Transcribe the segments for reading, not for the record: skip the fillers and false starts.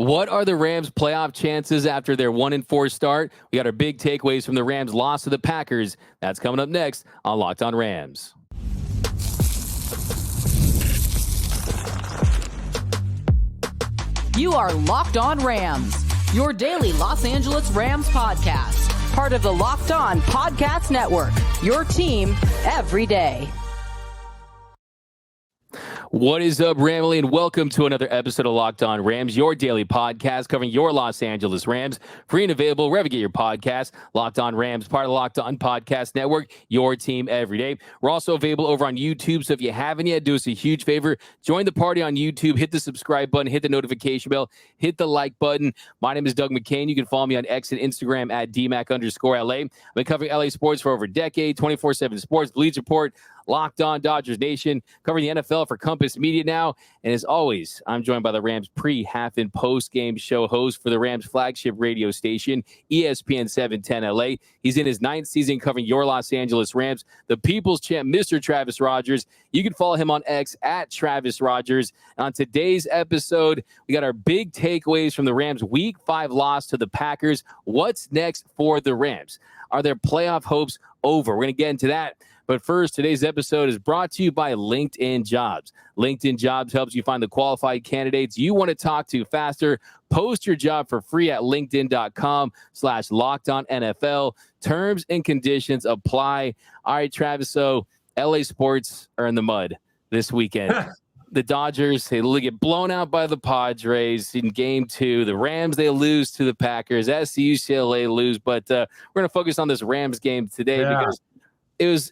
What are the Rams' playoff chances after their 1-4 start? We got our big takeaways from the Rams' loss to the Packers. That's coming up next on Locked On Rams. You are Locked On Rams, your daily Los Angeles Rams podcast. Part of the Locked On Podcast Network, your team every day. What is up, Ramily, and welcome to another episode of Locked On Rams, your daily podcast covering your Los Angeles Rams. Free and available wherever you get your podcasts. Locked On Rams, part of the Locked On Podcast Network, your team every day. We're also available over on YouTube, so if you haven't yet, do us a huge favor. Join the party on YouTube. Hit the subscribe button. Hit the notification bell. Hit the like button. My name is Doug McCain. You can follow me on X and Instagram at DMAC_LA. I've been covering LA sports for over a decade, 24/7 Sports, Bleeds Report, Locked On Dodgers Nation, covering the NFL for Compass Media now. And as always, I'm joined by the Rams pre, half, and post-game show host for the Rams flagship radio station, ESPN 710 LA. He's in his 9th season covering your Los Angeles Rams, the People's Champ, Mr. Travis Rogers. You can follow him on X at Travis Rogers. On today's episode, we got our big takeaways from the Rams' Week 5 loss to the Packers. What's next for the Rams? Are their playoff hopes over? We're going to get into that. But first, today's episode is brought to you by LinkedIn Jobs. LinkedIn Jobs helps you find the qualified candidates you want to talk to faster. Post your job for free at linkedin.com/LockedOnNFL. Terms and conditions apply. All right, Travis, so LA sports are in the mud this weekend. The Dodgers, they get blown out by the Padres in Game 2. The Rams, they lose to the Packers. As the UCLA lose. But we're going to focus on this Rams game today because it was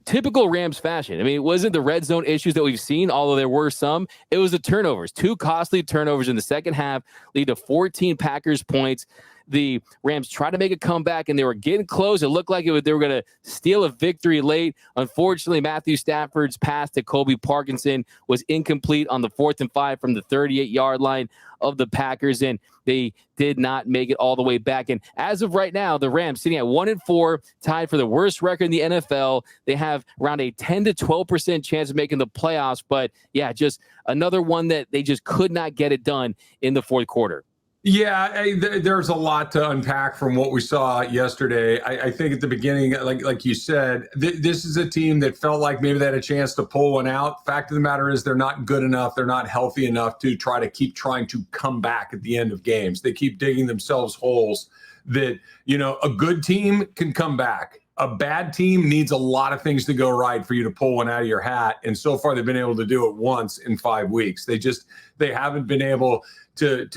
typical Rams fashion. I mean, it wasn't the red zone issues that we've seen, although there were some. It was the turnovers. 2 costly turnovers in the second half lead to 14 Packers points. The Rams tried to make a comeback, and they were getting close. It looked like they were going to steal a victory late. Unfortunately, Matthew Stafford's pass to Colby Parkinson was incomplete on the 4th and 5 from the 38-yard line of the Packers, and they did not make it all the way back. And as of right now, the Rams sitting at 1-4, tied for the worst record in the NFL. They have around a 10 to 12% chance of making the playoffs. But yeah, just another one that they just could not get it done in the fourth quarter. Yeah, there's a lot to unpack from what we saw yesterday. I think at the beginning, like you said, this is a team that felt like maybe they had a chance to pull one out. Fact of the matter is they're not good enough. They're not healthy enough to keep trying to come back at the end of games. They keep digging themselves holes that, a good team can come back. A bad team needs a lot of things to go right for you to pull one out of your hat. And so far, they've been able to do it once in 5 weeks. They haven't been able to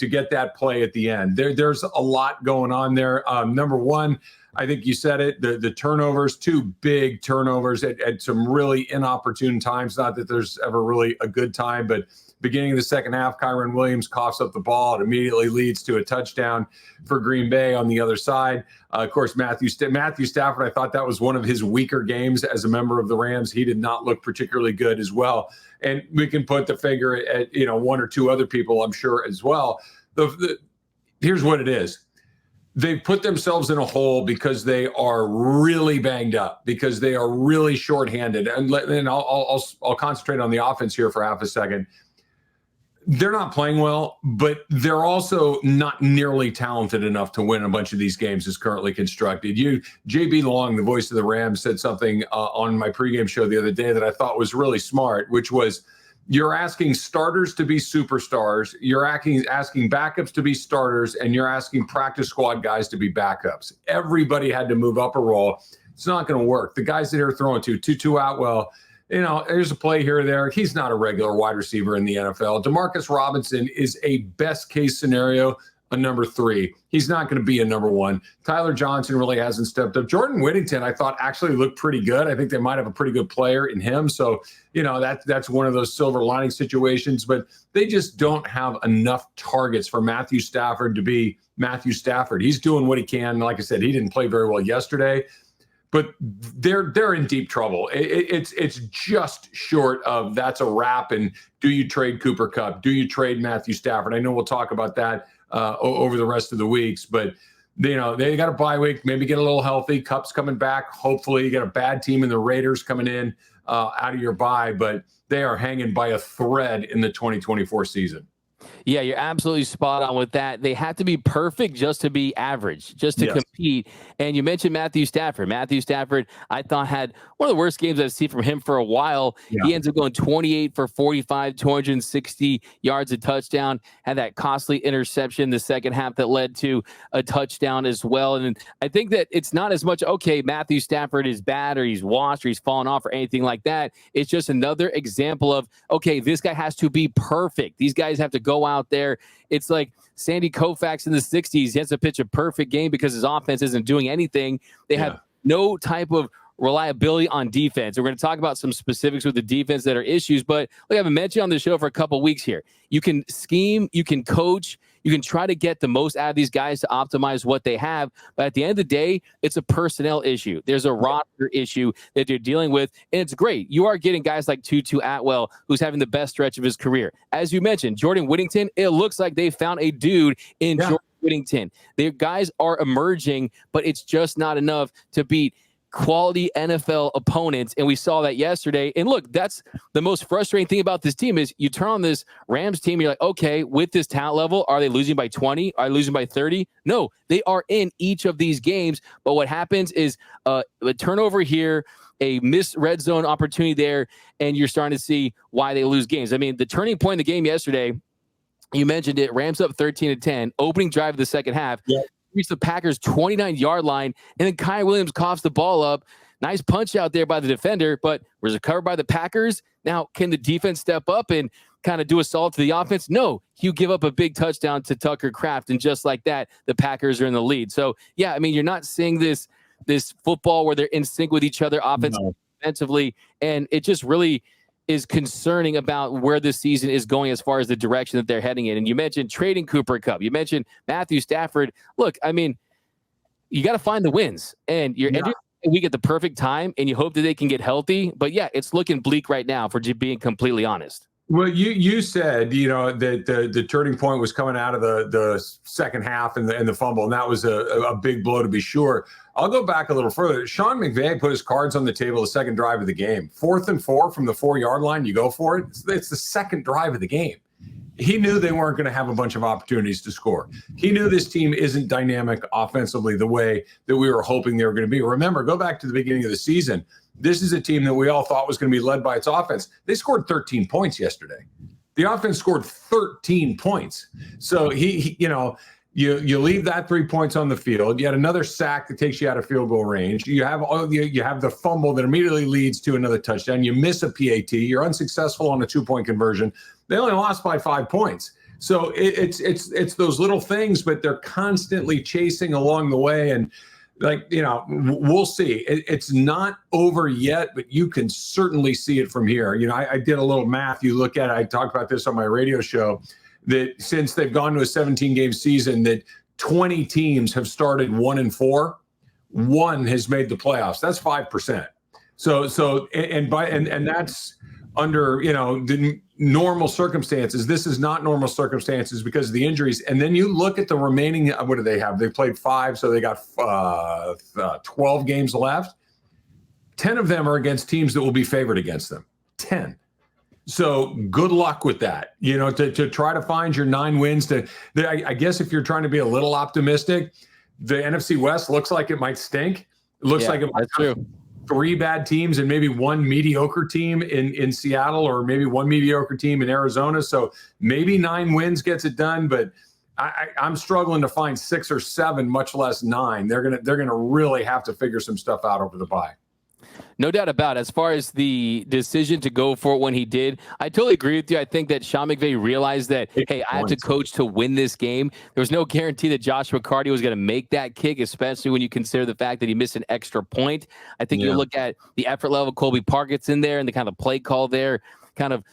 get that play at the end. There's a lot going on there. Number one, I think you said it, the turnovers, 2 big turnovers at some really inopportune times. Not that there's ever really a good time, but beginning of the second half, Kyron Williams coughs up the ball. It immediately leads to a touchdown for Green Bay on the other side. Of course, Matthew Stafford, I thought that was one of his weaker games as a member of the Rams. He did not look particularly good as well. And we can put the finger at 1 or 2 other people, I'm sure, as well. Here's what it is. They've put themselves in a hole because they are really banged up, because they are really shorthanded. And I'll concentrate on the offense here for half a second. They're not playing well, but they're also not nearly talented enough to win a bunch of these games as currently constructed. JB Long, the voice of the Rams, said something on my pregame show the other day that I thought was really smart, which was, you're asking starters to be superstars, you're asking backups to be starters, and you're asking practice squad guys to be backups. Everybody had to move up a role. It's not going to work. The guys that they're throwing to, Tutu Atwell, there's a play here or there. He's not a regular wide receiver in the NFL. Demarcus Robinson is a best case scenario, a number 3. He's not going to be a number 1. Tyler Johnson really hasn't stepped up. Jordan Whittington, I thought, actually looked pretty good. I think they might have a pretty good player in him. So, that's one of those silver lining situations. But they just don't have enough targets for Matthew Stafford to be Matthew Stafford. He's doing what he can. Like I said, he didn't play very well yesterday. But they're in deep trouble. It's just short of that's a wrap. And do you trade Cooper Kupp? Do you trade Matthew Stafford? I know we'll talk about that over the rest of the weeks. But they got a bye week. Maybe get a little healthy. Kupp's coming back. Hopefully, you got a bad team in the Raiders coming in out of your bye. But they are hanging by a thread in the 2024 season. Yeah, you're absolutely spot on with that. They have to be perfect just to be average, just to compete. And you mentioned Matthew Stafford. Matthew Stafford, I thought, had one of the worst games I've seen from him for a while. Yeah. He ends up going 28 for 45, 260 yards, a touchdown, had that costly interception the second half that led to a touchdown as well. And I think that it's not as much, okay, Matthew Stafford is bad or he's washed or he's fallen off or anything like that. It's just another example of, okay, this guy has to be perfect. These guys have to go out there. It's like Sandy Koufax in the 60s. He has to pitch a perfect game because his offense isn't doing anything. They have no type of reliability on defense. We're going to talk about some specifics with the defense that are issues, but like I've mentioned on the show for a couple weeks here, you can scheme, you can coach, you can try to get the most out of these guys to optimize what they have. But at the end of the day, it's a personnel issue. There's a roster issue that you're dealing with. And it's great. You are getting guys like Tutu Atwell, who's having the best stretch of his career. As you mentioned, Jordan Whittington, it looks like they found a dude in Jordan Whittington. Their guys are emerging, but it's just not enough to beat quality NFL opponents, and we saw that yesterday. And look, that's the most frustrating thing about this team is you turn on this Rams team, you're like, okay, with this talent level, are they losing by 20? Are they losing by 30? No, they are in each of these games. But what happens is a turnover here, a missed red zone opportunity there, and you're starting to see why they lose games. I mean, the turning point in the game yesterday, you mentioned it, Rams up 13-10, opening drive of the second half. Yeah. Reach the Packers 29-yard line, and then Kai Williams coughs the ball up. Nice punch out there by the defender, but was it covered by the Packers? Now, can the defense step up and kind of do a solid to the offense? No, you give up a big touchdown to Tucker Kraft, and just like that, the Packers are in the lead. So, yeah, I mean, you're not seeing this football where they're in sync with each other offensively, defensively, and it just really is concerning about where this season is going as far as the direction that they're heading in. And you mentioned trading Cooper Kupp. You mentioned Matthew Stafford. Look, I mean, you got to find the wins. And you're entering the week at the perfect time, and you hope that they can get healthy. But, yeah, it's looking bleak right now, for being completely honest. Well, you said, you know, that the turning point was coming out of the second half and the fumble, and that was a big blow to be sure. I'll go back a little further. Sean McVay put his cards on the table the second drive of the game. 4th and 4 from the 4-yard line, you go for it. It's the second drive of the game. He knew they weren't going to have a bunch of opportunities to score. He knew this team isn't dynamic offensively the way that we were hoping they were going to be. Remember, go back to the beginning of the season. This is a team that we all thought was going to be led by its offense. They scored 13 points yesterday. The offense scored 13 points. So you leave that 3 points on the field. You had another sack that takes you out of field goal range. You have the fumble that immediately leads to another touchdown. You miss a PAT. You're unsuccessful on a 2-point conversion. They only lost by 5 points. So it's those little things, but they're constantly chasing along the way. And we'll see. It's not over yet, but you can certainly see it from here. You know, I did a little math. You look at it. I talked about this on my radio show, that since they've gone to a 17-game season, that 20 teams have started 1-4. One has made the playoffs. That's 5%. So that's under, the normal circumstances. This is not normal circumstances because of the injuries. And then you look at the remaining, what do they have? They played 5, so they got 12 games left. 10 of them are against teams that will be favored against them. 10. So good luck with that, to try to find your 9 wins. I guess if you're trying to be a little optimistic, the NFC West looks like it might stink. It looks like it might have 3 bad teams and maybe 1 mediocre team in Seattle, or maybe 1 mediocre team in Arizona. So maybe 9 wins gets it done, but I'm struggling to find 6 or 7, much less 9. They're gonna really have to figure some stuff out over the bye. No doubt about it. As far as the decision to go for it when he did, I totally agree with you. I think that Sean McVay realized that, hey, I have to coach to win this game. There was no guarantee that Josh McCarty was going to make that kick, especially when you consider the fact that he missed an extra point. I think you look at the effort level Colby Park gets in there and the kind of play call there kind of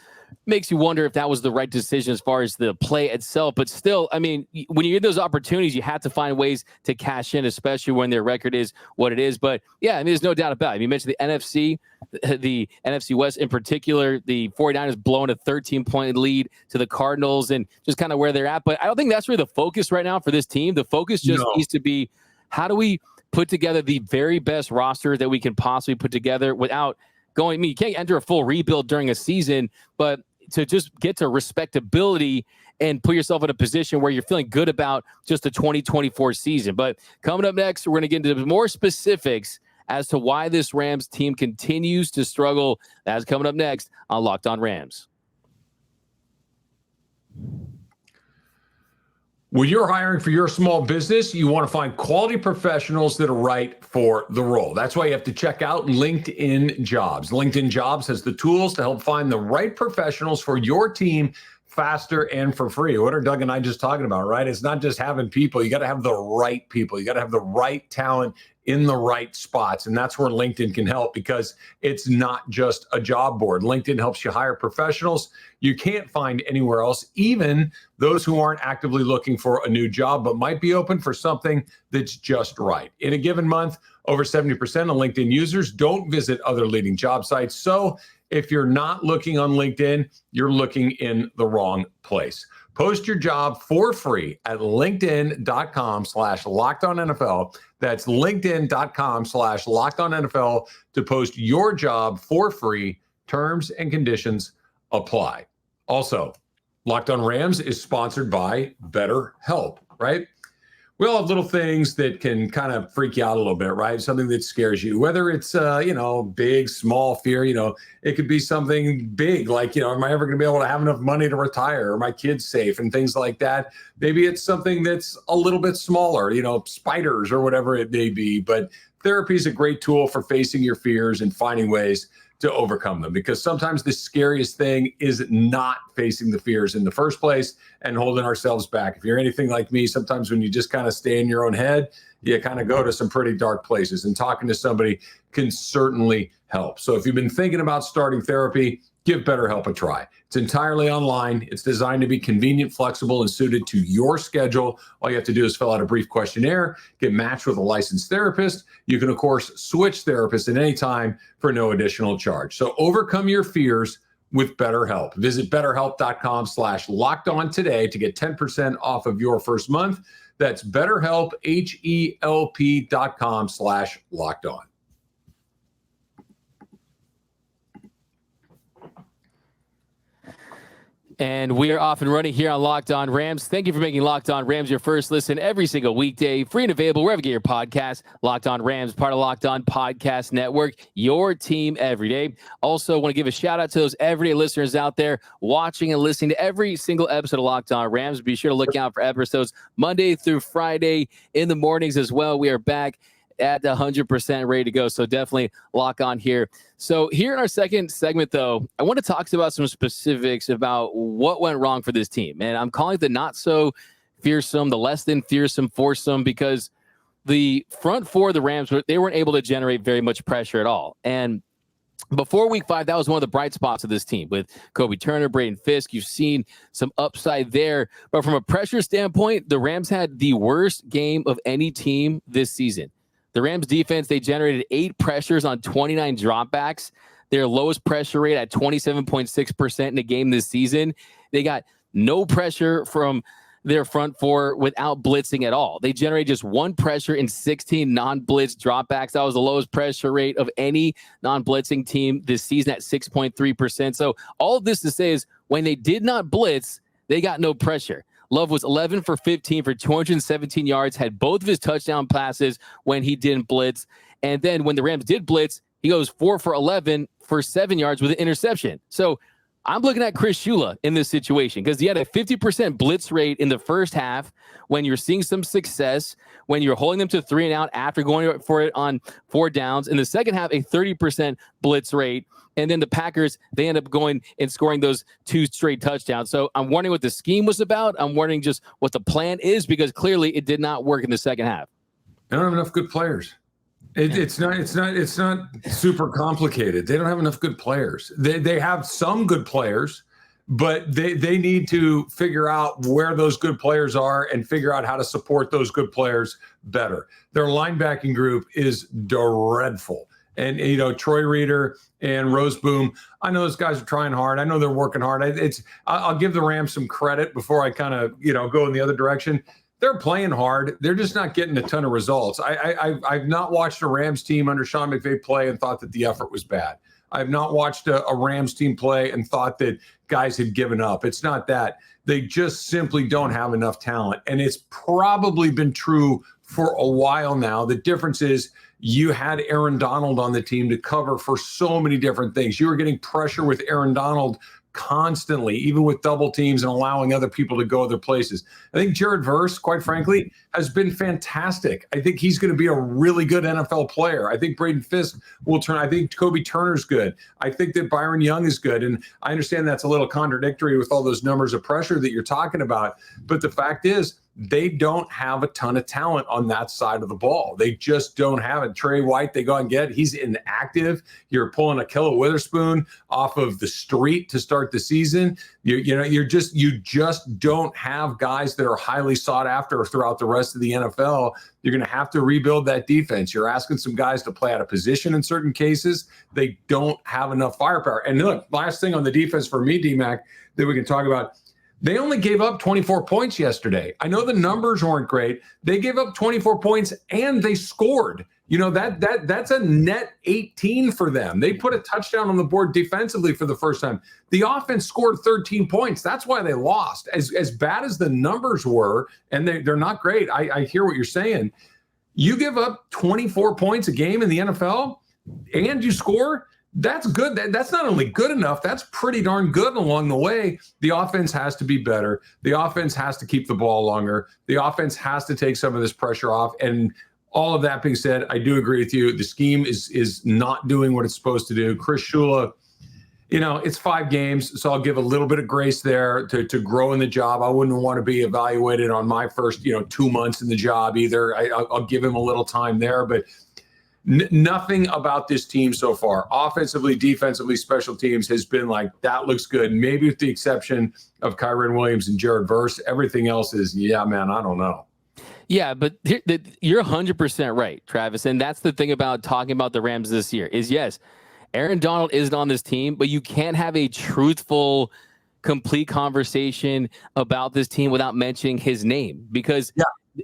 makes you wonder if that was the right decision as far as the play itself. But still, I mean, when you get those opportunities, you have to find ways to cash in, especially when their record is what it is. But yeah, I mean, there's no doubt about it. You mentioned the NFC West in particular, the 49ers blowing a 13-point lead to the Cardinals and just kind of where they're at. But I don't think that's really the focus right now for this team. The focus just needs to be, how do we put together the very best roster that we can possibly put together without going, you can't enter a full rebuild during a season, but to just get to respectability and put yourself in a position where you're feeling good about just the 2024 season. But coming up next, we're going to get into more specifics as to why this Rams team continues to struggle. That's coming up next on Locked On Rams. When you're hiring for your small business, you want to find quality professionals that are right for the role. That's why you have to check out LinkedIn Jobs. LinkedIn Jobs has the tools to help find the right professionals for your team faster and for free. What are Doug and I just talking about, right? It's not just having people. You got to have the right people. You got to have the right talent in the right spots. And that's where LinkedIn can help, because it's not just a job board. LinkedIn helps you hire professionals you can't find anywhere else, even those who aren't actively looking for a new job, but might be open for something that's just right. In a given month, over 70% of LinkedIn users don't visit other leading job sites. So if you're not looking on LinkedIn, you're looking in the wrong place. Post your job for free at linkedin.com/LockedOnNFL. That's linkedin.com/LockedOnNFL to post your job for free. Terms and conditions apply. Also, Locked On Rams is sponsored by BetterHelp, right? We all have little things that can kind of freak you out a little bit, right? Something that scares you, whether it's, big, small fear, it could be something big, like, am I ever going to be able to have enough money to retire? Are my kids safe? And things like that. Maybe it's something that's a little bit smaller, spiders or whatever it may be. But therapy is a great tool for facing your fears and finding ways to overcome them, because sometimes the scariest thing is not facing the fears in the first place and holding ourselves back. If you're anything like me, sometimes when you just kind of stay in your own head, you kind of go to some pretty dark places, and talking to somebody can certainly help. So if you've been thinking about starting therapy, give BetterHelp a try. It's entirely online. It's designed to be convenient, flexible, and suited to your schedule. All you have to do is fill out a brief questionnaire, get matched with a licensed therapist. You can, of course, switch therapists at any time for no additional charge. So overcome your fears with BetterHelp. Visit BetterHelp.com/LockedOn today to get 10% off of your first month. That's BetterHelp, HELP.com/LockedOn. And we are off and running here on Locked On Rams. Thank you for making Locked On Rams your first listen every single weekday. Free and available wherever you get your podcast. Locked On Rams, part of Locked On Podcast Network, your team every day. Also, want to give a shout out to those everyday listeners out there watching and listening to every single episode of Locked On Rams. Be sure to look out for episodes Monday through Friday in the mornings as well. We are back at 100% ready to go. So definitely lock on here. So here in our second segment, though, I want to talk about some specifics about what went wrong for this team. And I'm calling it the not so fearsome, the less than fearsome foursome, because the front four of the Rams, they weren't able to generate very much pressure at all. And before week 5, that was one of the bright spots of this team with Kobe Turner, Braden Fisk. You've seen some upside there. But from a pressure standpoint, the Rams had the worst game of any team this season. The Rams defense, they generated 8 pressures on 29 dropbacks. Their lowest pressure rate at 27.6% in a game this season. They got no pressure from their front four without blitzing at all. They generated just 1 pressure in 16 non-blitz dropbacks. That was the lowest pressure rate of any non-blitzing team this season at 6.3%. So all of this to say is when they did not blitz, they got no pressure. Love was 11 for 15 for 217 yards, had both of his touchdown passes when he didn't blitz. And then when the Rams did blitz, he goes 4 for 11 for 7 yards with an interception. So I'm looking at Chris Shula in this situation because he had a 50% blitz rate in the first half when you're seeing some success, when you're holding them to 3 and out after going for it on 4 downs. In the second half, a 30% blitz rate. And then the Packers, they end up going and scoring those 2 straight touchdowns. So I'm wondering what the scheme was about. I'm wondering just what the plan is, because clearly it did not work in the second half. They don't have enough good players. It's not super complicated. They don't have enough good players. They have some good players, but they need to figure out where those good players are and figure out how to support those good players better. Their linebacking group is dreadful. And, Troy Reader and Roseboom, I know those guys are trying hard. I know they're working hard. I'll give the Rams some credit before I kind of, go in the other direction. They're playing hard. They're just not getting a ton of results. I've not watched a Rams team under Sean McVay play and thought that the effort was bad. I have not watched a Rams team play and thought that guys had given up. It's not that. They just simply don't have enough talent. And it's probably been true for a while now. The difference is you had Aaron Donald on the team to cover for so many different things. You were getting pressure with Aaron Donald constantly, even with double teams and allowing other people to go other places. I think Jared Verse, quite frankly, has been fantastic. I think he's going to be a really good NFL player. I think Braden Fisk will turn. I think Kobe Turner's good. I think that Byron Young is good. And I understand that's a little contradictory with all those numbers of pressure that you're talking about. But the fact is, they don't have a ton of talent on that side of the ball. They just don't have it. Trey White, they go and get. He's inactive. You're pulling Ahkello Witherspoon off of the street to start the season. You just don't have guys that are highly sought after throughout the rest of the NFL. You're going to have to rebuild that defense. You're asking some guys to play out of position in certain cases. They don't have enough firepower. And look, last thing on the defense for me, D-Mac, that we can talk about. They only gave up 24 points yesterday. I know the numbers weren't great. They gave up 24 points and they scored. That's a net 18 for them. They put a touchdown on the board defensively for the first time. The offense scored 13 points. That's why they lost. As bad as the numbers were, and they're not great. I hear what you're saying. You give up 24 points a game in the NFL and you score. That's good. That's not only good enough, that's pretty darn good along the way. The offense has to be better. The offense has to keep the ball longer. The offense has to take some of this pressure off. And all of that being said, I do agree with you. The scheme is not doing what it's supposed to do. Chris Shula, it's 5 games, so I'll give a little bit of grace there to grow in the job. I wouldn't want to be evaluated on my first 2 months in the job either. I'll give him a little time there, but nothing about this team so far, offensively, defensively, special teams, has been like, that looks good. Maybe with the exception of Kyren Williams and Jared Verse, everything else is, yeah, man, I don't know. Yeah, but you're 100% right, Travis. And that's the thing about talking about the Rams this year is, yes, Aaron Donald isn't on this team, but you can't have a truthful, complete conversation about this team without mentioning his name because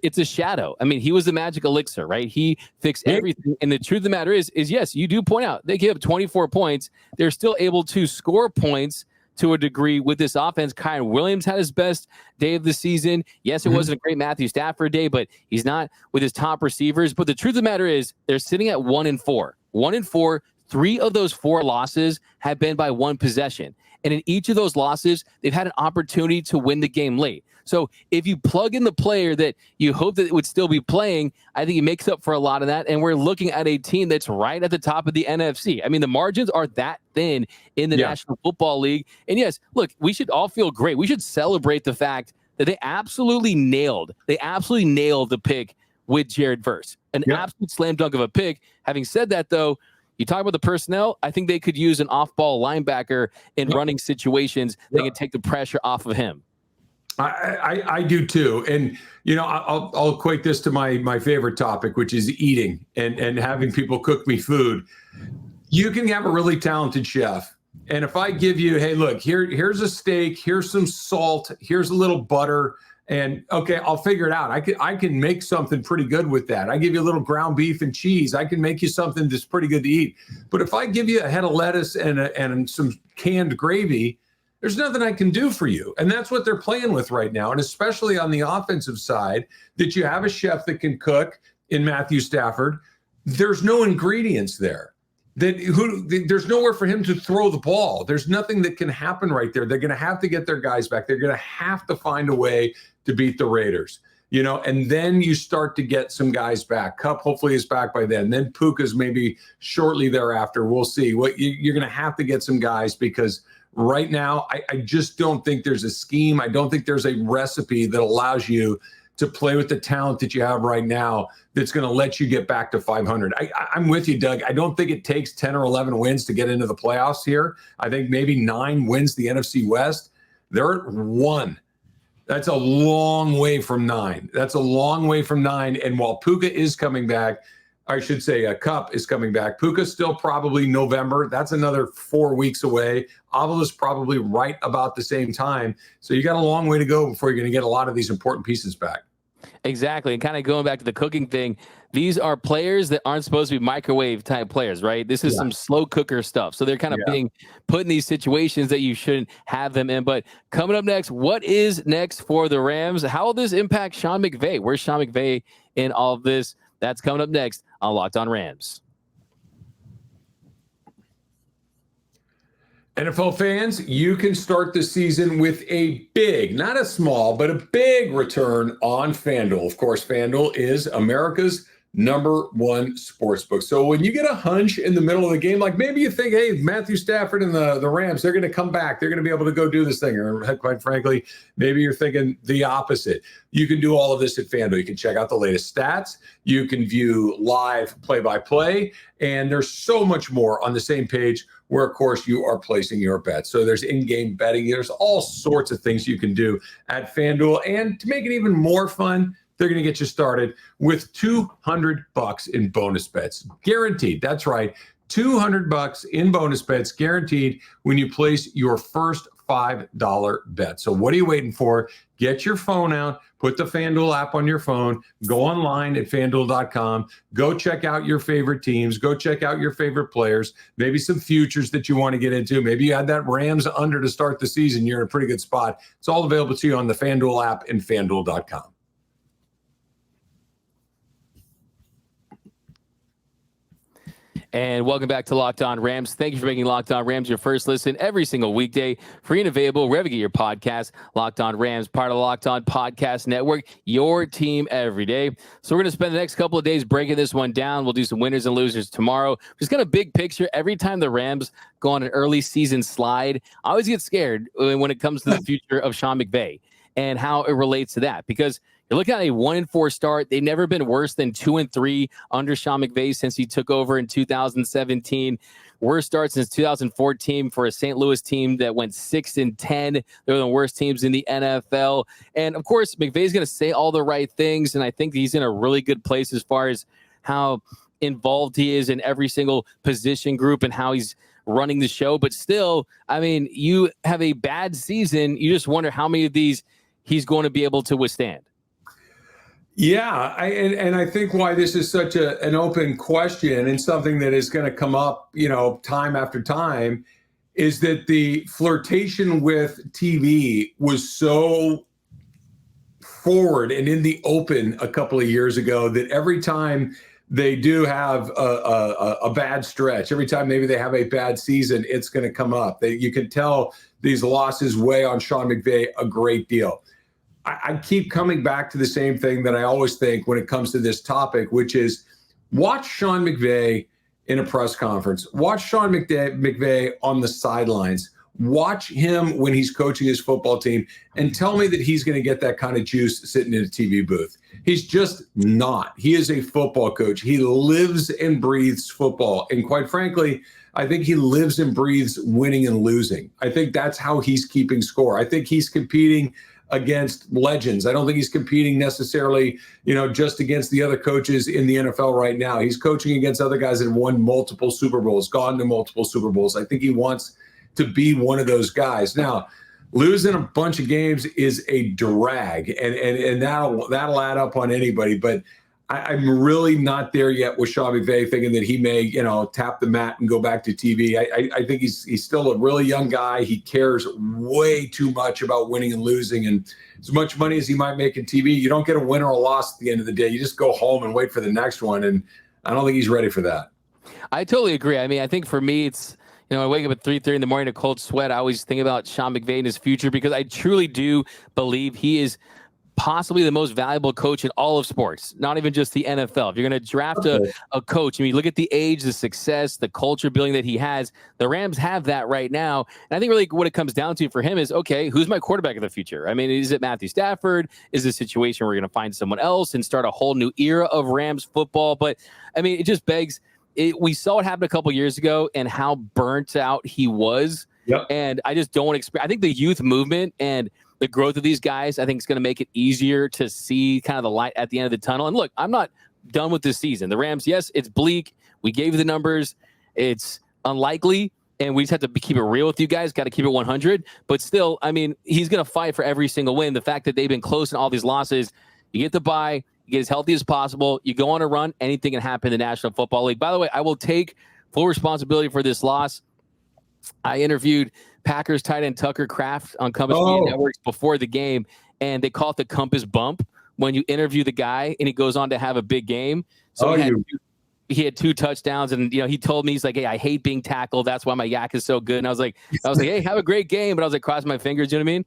it's a shadow. I mean, he was the magic elixir, right? He fixed everything. And the truth of the matter is yes, you do point out they give up 24 points. They're still able to score points to a degree with this offense. Kyren Williams had his best day of the season. Yes, it wasn't a great Matthew Stafford day, but he's not with his top receivers. But the truth of the matter is they're sitting at 1-4. 1-4. 3 of those 4 losses have been by 1 possession. And in each of those losses, they've had an opportunity to win the game late. So if you plug in the player that you hope that it would still be playing, I think it makes up for a lot of that. And we're looking at a team that's right at the top of the NFC. I mean, the margins are that thin in the National Football League. And yes, look, we should all feel great. We should celebrate the fact that they absolutely nailed the pick with Jared Verse. An absolute slam dunk of a pick. Having said that, though, you talk about the personnel, I think they could use an off-ball linebacker in running situations. They can take the pressure off of him. I do too. And, I'll equate this to my favorite topic, which is eating and having people cook me food. You can have a really talented chef. And if I give you, hey, look, here's a steak, here's some salt, here's a little butter, and okay, I'll figure it out. I can make something pretty good with that. I give you a little ground beef and cheese. I can make you something that's pretty good to eat. But if I give you a head of lettuce and some canned gravy, there's nothing I can do for you. And that's what they're playing with right now. And especially on the offensive side, that you have a chef that can cook in Matthew Stafford. There's no ingredients there. There's nowhere for him to throw the ball. There's nothing that can happen right there. They're going to have to get their guys back. They're going to have to find a way to beat the Raiders. And then you start to get some guys back. Kupp hopefully is back by then. Then Puka's maybe shortly thereafter. We'll see. You're going to have to get some guys because right now, I just don't think there's a scheme. I don't think there's a recipe that allows you to play with the talent that you have right now that's going to let you get back to 500. I'm with you, Doug. I don't think it takes 10 or 11 wins to get into the playoffs here. I think maybe 9 wins the NFC West. They're at 1. That's a long way from 9. And while Puka is coming back, I should say Kupp is coming back. Puka's still probably November. That's another 4 weeks away. Avila's probably right about the same time. So you got a long way to go before you're going to get a lot of these important pieces back. Exactly. And kind of going back to the cooking thing, these are players that aren't supposed to be microwave type players, right? This is some slow cooker stuff. So they're kind of being put in these situations that you shouldn't have them in. But coming up next, what is next for the Rams? How will this impact Sean McVay? Where's Sean McVay in all of this? That's coming up next on Locked On Rams. NFL fans, you can start the season with a big, not a small, but a big return on FanDuel. Of course, FanDuel is America's #1 sportsbook. So when you get a hunch in the middle of the game, like maybe you think, hey, Matthew Stafford and the Rams, they're going to come back. They're going to be able to go do this thing. Or quite frankly, maybe you're thinking the opposite. You can do all of this at FanDuel. You can check out the latest stats. You can view live play-by-play. And there's so much more on the same page where, of course, you are placing your bets. So there's in-game betting. There's all sorts of things you can do at FanDuel. And to make it even more fun, they're going to get you started with $200 in bonus bets. Guaranteed. That's right. $200 in bonus bets guaranteed when you place your first $5 bet. So what are you waiting for? Get your phone out, put the FanDuel app on your phone, go online at FanDuel.com, go check out your favorite teams, go check out your favorite players, maybe some futures that you want to get into. Maybe you had that Rams under to start the season. You're in a pretty good spot. It's all available to you on the FanDuel app and FanDuel.com. And welcome back to Locked On Rams. Thank you for making Locked On Rams your first listen every single weekday. Free and available wherever you get your podcast. Locked On Rams, part of the Locked On Podcast Network, your team every day. So we're going to spend the next couple of days breaking this one down. We'll do some winners and losers tomorrow. Just kind of big picture. Every time the Rams go on an early season slide, I always get scared when it comes to the future of Sean McVay and how it relates to that. Because you're looking at a 1-4 start. They've never been worse than 2-3 under Sean McVay since he took over in 2017. Worst start since 2014 for a St. Louis team that went 6-10. They're the worst teams in the NFL. And of course, McVay's going to say all the right things. And I think he's in a really good place as far as how involved he is in every single position group and how he's running the show. But still, I mean, you have a bad season. You just wonder how many of these he's going to be able to withstand. Yeah, I think why this is such an open question and something that is going to come up, time after time, is that the flirtation with TV was so forward and in the open a couple of years ago that every time they do have a bad stretch, every time maybe they have a bad season, it's going to come up. You can tell these losses weigh on Sean McVay a great deal. I keep coming back to the same thing that I always think when it comes to this topic, which is watch Sean McVay in a press conference. Watch Sean McVay on the sidelines. Watch him when he's coaching his football team and tell me that he's going to get that kind of juice sitting in a TV booth. He's just not. He is a football coach. He lives and breathes football. And quite frankly, I think he lives and breathes winning and losing. I think that's how he's keeping score. I think he's competing against legends. I don't think he's competing necessarily, just against the other coaches in the NFL right now. He's coaching against other guys that have won multiple Super Bowls, gone to multiple Super Bowls. I think he wants to be one of those guys. Now, losing a bunch of games is a drag, and that'll add up on anybody. But I'm really not there yet with Sean McVay, thinking that he may, tap the mat and go back to TV. I think he's still a really young guy. He cares way too much about winning and losing. And as much money as he might make in TV, you don't get a win or a loss at the end of the day. You just go home and wait for the next one. And I don't think he's ready for that. I totally agree. I mean, I think for me, it's, I wake up at 3:30 in the morning, a cold sweat. I always think about Sean McVay and his future because I truly do believe he is possibly the most valuable coach in all of sports, not even just the NFL. If you're going to draft a coach, you look at the age, the success, the culture building that he has, the Rams have that right now. And I think really what it comes down to for him is, okay, who's my quarterback of the future? I mean, is it Matthew Stafford? Is this a situation where we're going to find someone else and start a whole new era of Rams football? But I mean, it just begs, we saw it happen a couple years ago and how burnt out he was. Yep. And I just don't expect, I think the youth movement and the growth of these guys, I think it's going to make it easier to see kind of the light at the end of the tunnel. And look, I'm not done with this season. The Rams, yes, it's bleak. We gave you the numbers. It's unlikely. And we just have to keep it real with you guys. Got to keep it 100. But still, I mean, he's going to fight for every single win. The fact that they've been close in all these losses, You get the bye. You get as healthy as possible. You go on a run. Anything can happen in the National Football League. By the way, I will take full responsibility for this loss. I interviewed Packers tight end Tucker Kraft on Compass Media Networks before the game, and they call it the Compass Bump when you interview the guy and he goes on to have a big game. So he had 2 touchdowns, and he told me, he's like, hey, I hate being tackled. That's why my yak is so good. And I was like, hey, have a great game. But I was like, crossing my fingers, you know what I mean?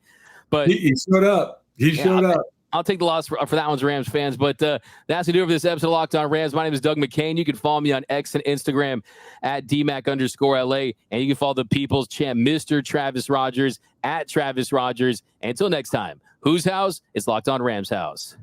But he showed up. He showed up. I'll take the loss for that one's Rams fans. But that's going to do it for this episode of Locked On Rams. My name is Doug McCain. You can follow me on X and Instagram at DMAC_LA. And you can follow the people's champ, Mr. Travis Rogers, at Travis Rogers. And until next time, whose house? It's Locked On Rams house.